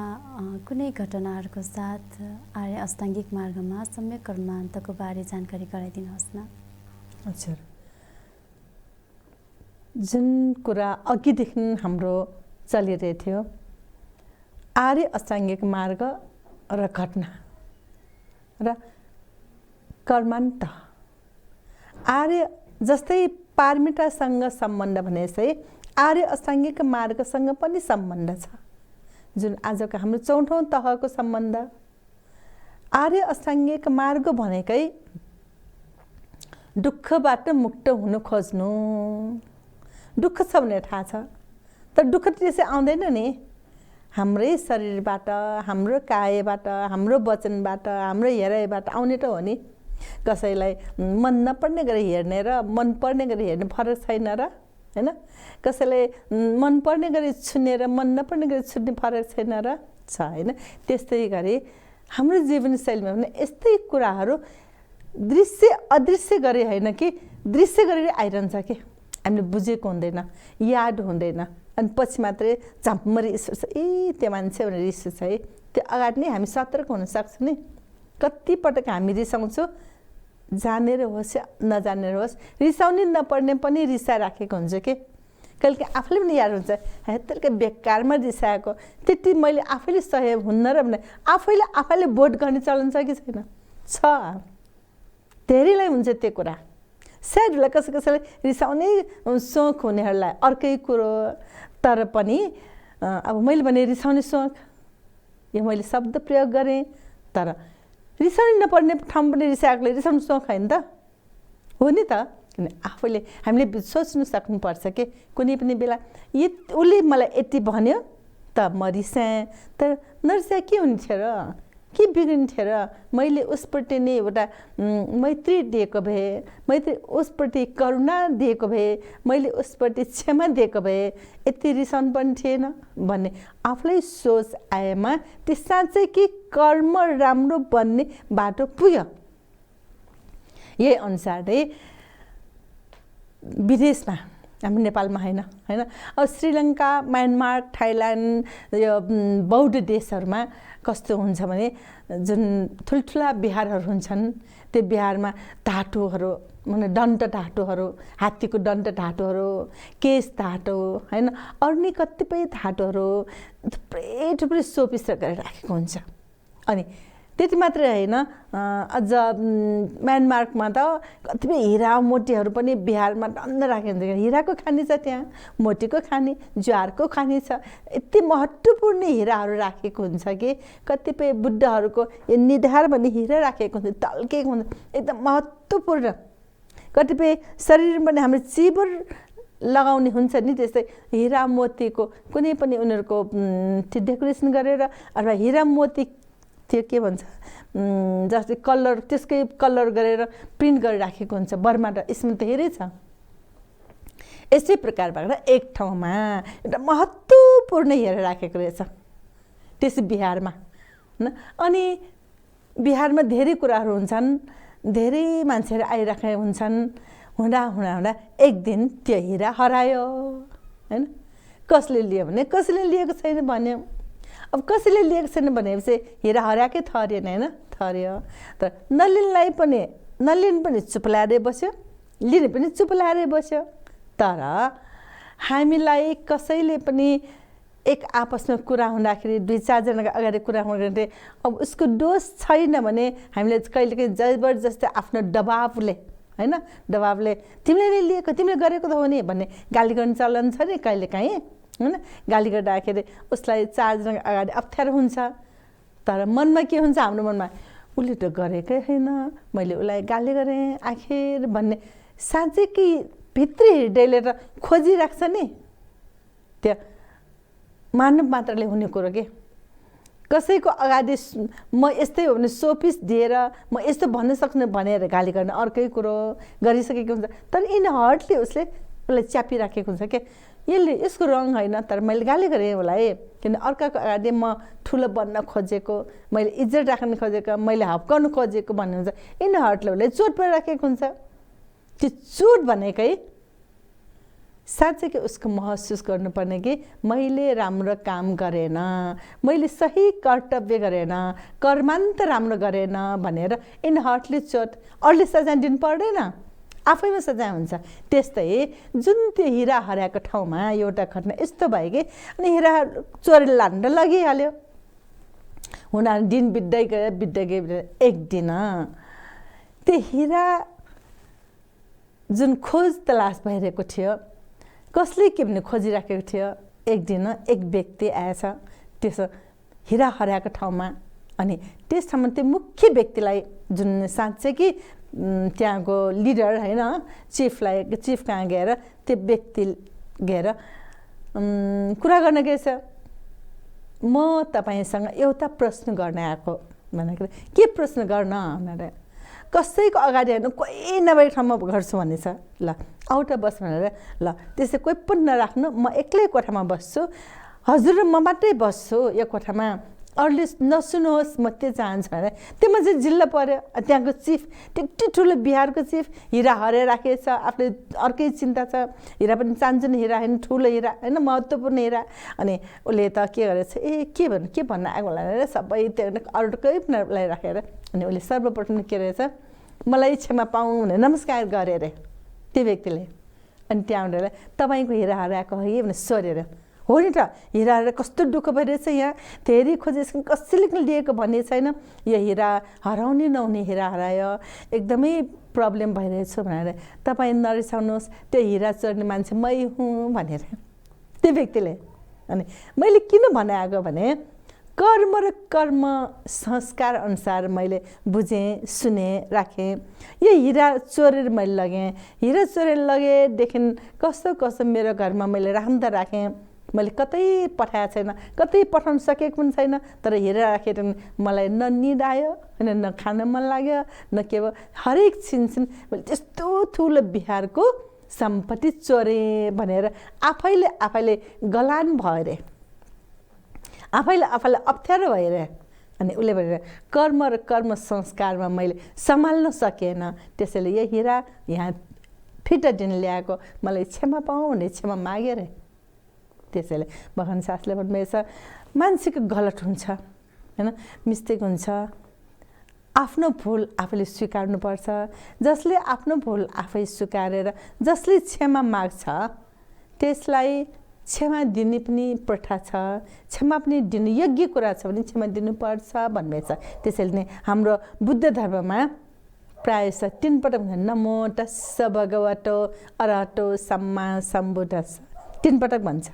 कुनै घटनाहरूको साथ आर्य अष्टाङ्गिक मार्गमा सम्यक कर्मान्तको बारे जानकारी गराइदिनुहोस् न। हजुर, जुन कुरा अघिदेखि हाम्रो चलिरहेको थियो आर्य अष्टाङ्गिक मार्ग र घटना र कर्मान्त। आर्य जस्तै पारमितासँग सम्बन्ध भने चाहिँ आर्य अष्टाङ्गिक मार्गसँग पनि सम्बन्ध छ, जुन आजको हाम्रो चौथौँ तहको सम्बन्ध। आर्य अष्टाङ्गिक मार्ग भनेकै दुःखबाट मुक्त हुन खोज्नु। दुःख छ भने थाहा छ, तर दुःख त्यसै आउँदैन नि। हाम्रै शरीरबाट, हाम्रो कायबाट, हाम्रो वचनबाट, हाम्रो हेराइबाट आउने त हो नि। कसैलाई मन नपर्ने गरी हेर्ने र मन पर्ने गरी हेर्ने फरक छैन र, हैन? कसैलाई मन पर्ने गरी छुने र मन नपर्ने गरी छुट्ने फरक छैन र, छ, हैन? त्यस्तै गरी हाम्रो जीवनशैलीमा पनि यस्तै कुराहरू दृश्य अदृश्य गरी होइन कि दृश्य गरेर आइरहन्छ कि हामीले बुझेको हुँदैन, याद हुँदैन। अनि पछि मात्रै झम्मरी रिस उठ्छ, ए त्यो मान्छे भनेर रिस उठ्छ है। त्यो अगाडि नै हामी सतर्क हुनसक्छ नि। कतिपटक हामी रिसाउँछौँ, जानेर होस् या नजानेर होस्, रिसाउने नपर्ने पनि रिसाइराखेको हुन्छ कि। कहिले आफूले पनि याद हुन्छ, हे त्यसले बेकारमा रिसाएको, त्यति मैले आफैले सहयोग हुन्न र भने आफैले भोट गर्ने चलन छ कि छैन? छ, धेरैलाई हुन्छ त्यो कुरा। सायद कसैलाई रिसाउने सोख हुनेहरूलाई अर्कै कुरो, तर पनि अब मैले भने रिसाउने सोख, यो मैले शब्द प्रयोग गरेँ, तर रिसाउनु नपर्ने ठाउँ पनि रिसाएकोले रिसाउनु सोख होइन त, हो नि त। आफूले हामीले सोच्नु सक्नुपर्छ कि कुनै पनि बेला उसले मलाई यति भन्यो त म रिसाएँ, तर नरिसाए के हुन्थ्यो र, के बिग्रिन्थ्यो र। मैले उसप्रति नै एउटा मैत्री दिएको भए, उसप्रति करुणा दिएको भए, मैले उसप्रति क्षमा दिएको भए यति रिसाउनु पनि थिएन भन्ने आफूलाई सोच आएमा त्यो साँच्चै कि कर्म राम्रो बन्ने बाटो पुग्यो। यही अनुसारले विदेशमा, हाम्रो नेपालमा होइन, अब श्रीलङ्का, म्यानमार, थाइल्यान्ड, यो बौद्ध देशहरूमा कस्तो हुन्छ भने जुन ठुल्ठुला बिहारहरू हुन्छन्, त्यो बिहारमा धाटुहरू, माने दन्त धाटुहरू, हात्तीको दन्त धाटुहरू, केश धाटु होइन, अन्य कतिपय धाटुहरू थुप्रै थुप्रै सोपिस गरेर राखेको हुन्छ। अनि त्यति मात्रै होइन, अझ म्यानमारमा त कतिपय हिरा मोतीहरू पनि बिहारमा डन्न राखेको हुन्छ। हिराको खानी छ त्यहाँ, मोतीको खानी, ज्वारको खानी छ। यति महत्त्वपूर्ण हिराहरू राखेको हुन्छ कि कतिपय बुद्धहरूको यो निधार भन्ने हिरा राखेको हुन्छ, टल्केको हुन्छ, एकदम महत्त्वपूर्ण। कतिपय शरीरमा पनि हाम्रो चिबुर लगाउने हुन्छ नि, त्यस्तै हिरा मोतीको कुनै पनि उनीहरूको त्यो डेकोरेसन गरेर अथवा हिरा मोती त्यो के भन्छ जस्तै कलर, त्यसकै कलर गरेर प्रिन्ट गरेर राखेको हुन्छ। बर्मा र यसमा धेरै छ। यसै प्रकारबाट एक ठाउँमा एउटा महत्त्वपूर्ण हिरा राखेको रहेछ त्यस बिहारमा। अनि बिहारमा धेरै कुराहरू हुन्छन्, धेरै मान्छेहरू आइराखेका हुन्छन्। हुँदा एक दिन त्यो हिरा हरायो होइन। कसले लियो भने कसैले लिएको छैन भन्यो। अब कसैले लिएको छैन भनेपछि हिरा हराएकै थरिएन होइन, थर्यो। तर नलिन पनि चुप लाएर बस्यो, लिने पनि चुप लाएर बस्यो। तर हामीलाई कसैले पनि एक आपसमा कुरा हुँदाखेरि, दुई चारजनाको अगाडि कुरा हुँदाखेरि अब उसको दोष छैन भने हामीले कहिलेकाहीँ जबरजस्ती आफ्नो दबावले होइन, दबावले तिमीले लिएको, तिमीले गरेको त हो नि भन्ने गाली गर्ने चलन छ नि कहिलेकाहीँ होइन। गाली गर्दाखेरि उसलाई चारजनाको अगाडि अप्ठ्यारो हुन्छ। तर मनमा के हुन्छ, हाम्रो मनमा उसले त गरेकै होइन, मैले उसलाई गाली गरेँ आखिर भन्ने साँच्चै कि भित्री हृदयले त खोजिराख्छ नि। त्यो मानव मात्रले हुने कुरो के, कसैको अगाडि म यस्तै हो भने सोपिस दिएर म यस्तो भन्न सक्ने भनेर गाली गर्ने अर्कै कुरो गरिसकेको हुन्छ। तर इन हर्टले उसलाई च्यापिराखेको हुन्छ के, यसको रङ होइन, तर मैले गाली गरेँ उसलाई किन अर्काको अगाडि म ठुलो बन्न खोजेको, मैले इज्जत राख्न खोजेको, मैले हप्काउनु खोजेको भन्ने हुन्छ। इन हर्टले उसलाई चोट परिराखेको हुन्छ। त्यो चोट भनेकै साँच्चै कि उसको महसुस गर्नुपर्ने कि मैले राम्रो काम गरेन, मैले सही कर्तव्य गरेन, कर्मान्त राम्रो गरेन भनेर इन हर्टले चोट, अरूले सजाय दिनु पर्दैन, आफैमा सजाय हुन्छ। त्यस्तै जुन त्यो हिरा हराएको ठाउँमा एउटा घटना यस्तो भयो कि अनि हिरा चोरेर लान लगिहाल्यो। हुन दिन बित्दै गयो एक दिन त्यो हिरा जुन खोज तलास भइरहेको थियो, कसले के भने खोजिराखेको थियो, एक दिन एक व्यक्ति आएछ त्यसो हिरा हराएको ठाउँमा। अनि त्यस ठाउँमा त्यो मुख्य व्यक्तिलाई, जुन साँच्चै कि त्यहाँको लिडर होइन, चिफ कहाँ गएर त्यो व्यक्ति गएर कुरा गर्न गएछ। म तपाईँसँग एउटा प्रश्न गर्न आएको भनेको, के प्रश्न गर्न भनेर, कसैको अगाडि होइन, कोही नभएको ठाउँमा गर्छु भन्ने छ। ल आउट बस भनेर, ल त्यसै कोही पनि नराख्नु, म एक्लै कोठामा बस्छु, हजुर र म मात्रै बस्छु यो कोठामा, अरूले नसुनुहोस्, म त्यो चाहन्छु भनेर त्योमा चाहिँ जिल्ला पऱ्यो। त्यहाँको चिफ, त्यति ठुलो बिहारको चिफ, हिरा हराएर राखेको छ, आफूले अर्कै चिन्ता छ, हिरा पनि चान्चुने हिरा होइन, ठुलो हिरा होइन, महत्त्वपूर्ण हिरा। अनि उसले त के गरेछ, के भन्न आएको भनेर सबै त्यो अरूकै पनि राखेर, अनि उसले सर्वप्रथम के रहेछ, मलाई क्षमा पाउनु भनेर नमस्कार गरे अरे त्यो व्यक्तिले। अनि त्यहाँबाट तपाईँको हिरा हराएको हो भनेर सोधेर, हो नि त, हिरा हराएर कस्तो दुःख भइरहेछ, यहाँ धेरै खोजेसम्म कसैले लिएको भन्ने छैन, यो हिरा हराउने नहुने हिरा हरायो, एकदमै प्रब्लम भइरहेछ भनेर, तपाईँ नरिसाउनुहोस्, त्यो हिरा चोर्ने मान्छे मै हुँ भनेर त्यो व्यक्तिले। अनि मैले किन भनाएको भने कर्म र कर्म संस्कार अनुसार मैले बुझेँ, सुनेँ, राखेँ। यो हिरा चोरेर मैले लगेँ, हिरा चोरेर लगेदेखि कस्तो कस्तो मेरो घरमा मैले राख्दा राखेँ। मैले कतै पठाएको छैन, कतै पठाउन सकेको पनि छैन, तर हिरा राखेर मलाई न निद आयो, न खान मन लाग्यो, न के भयो। हरेक छिनछिन मैले त्यस्तो ठुलो बिहारको सम्पत्ति चोरेँ भनेर आफैले गलान भयो रे, आफैले अप्ठ्यारो भयो रे। अनि उसले भनेर कर्म र कर्म संस्कारमा मैले सम्हाल्न सकेन, त्यसैले यो हिरा यहाँ फिर्ता दिन ल्याएको, मलाई क्षमा पाऊँ भने क्षमा मागेँ रे। त्यसैले भगवान् शास्त्रले भन्नुभएको छ मान्छेको गलत हुन्छ हैन, मिस्टेक हुन्छ। आफ्नो भुल आफूले स्वीकार्नुपर्छ। जसले आफ्नो भुल आफै स्वीकारेर जसले क्षमा माग्छ त्यसलाई क्षमा दिने पनि प्रथा छ, क्षमा पनि दिनु योग्य कुरा छ भने क्षमा दिनुपर्छ भन्ने छ। त्यसैले नै हाम्रो बुद्ध धर्ममा प्रायः 3 पटक भन्छ नमो तस्स भगवतो अरहतो सम्मा सम्बुद्धस्स, 3 पटक भन्छ।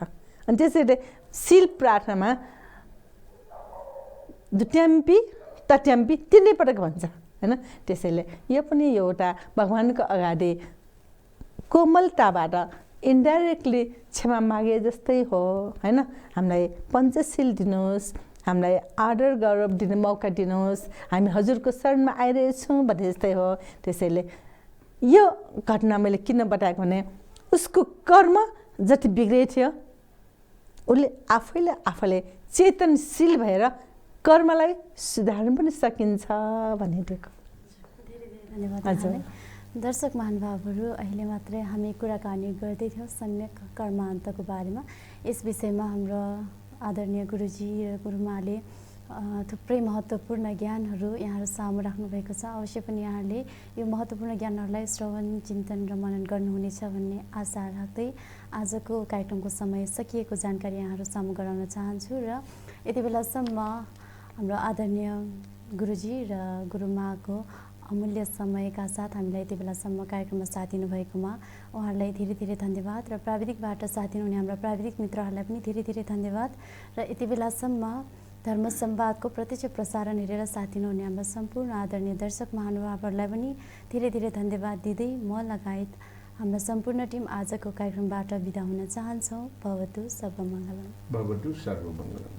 अनि त्यसैले शील प्रार्थनामा द्वितीयम्पि तृतीयम्पि 3 पटक भन्छ हैन। त्यसैले यो पनि एउटा भगवानको अगाडि कोमलताबाट इन्डाइरेक्टली क्षमा मागे जस्तै हो हैन। हामीलाई पञ्चशील दिनुहोस्, हामीलाई आदर गौरव दिने मौका दिनुहोस्, हामी हजुरको शरणमा आइरहेछौँ भने जस्तै हो। त्यसैले यो घटना मैले किन बताएको भने उसको कर्म जति बिग्रेको थियो उसले आफैले चेतनशील भएर कर्मलाई सुधार्न पनि सकिन्छ भन्ने दिएको। धन्यवाद। हजुर दर्शक महानुभावहरू, अहिले मात्रै हामी कुराकानी गर्दै थियौँ सम्यक कर्मान्तको बारेमा। यस विषयमा हाम्रो आदरणीय गुरुजी र गुरुमाले थुप्रै महत्त्वपूर्ण ज्ञानहरू यहाँहरू सामु राख्नुभएको छ। अवश्य पनि यहाँहरूले यो महत्त्वपूर्ण ज्ञानहरूलाई श्रवण, चिन्तन र मनन गर्नुहुनेछ भन्ने आशा राख्दै आजको कार्यक्रमको समय सकिएको जानकारी यहाँहरू सामु गराउन चाहन्छु। र यति बेलासम्म हाम्रो आदरणीय गुरुजी र गुरुमाको अमूल्य समयका साथ हामीलाई यति बेलासम्म कार्यक्रममा साथ दिनुभएकोमा उहाँहरूलाई धेरै धेरै धन्यवाद। र प्राविधिकबाट साथ दिनुहुने हाम्रा प्राविधिक मित्रहरूलाई पनि धेरै धेरै धन्यवाद। र यति बेलासम्म धर्म संवादको प्रत्यक्ष प्रसारण हेरेर साथ दिनुहुने हाम्रा सम्पूर्ण आदरणीय दर्शक महानुभावहरूलाई पनि धेरै धेरै धन्यवाद दिँदै म लगायत हाम्रा सम्पूर्ण टिम आजको कार्यक्रमबाट बिदा हुन चाहन्छौँ। भवतु सर्वमङ्गलम। भवतु सर्वमङ्गलम।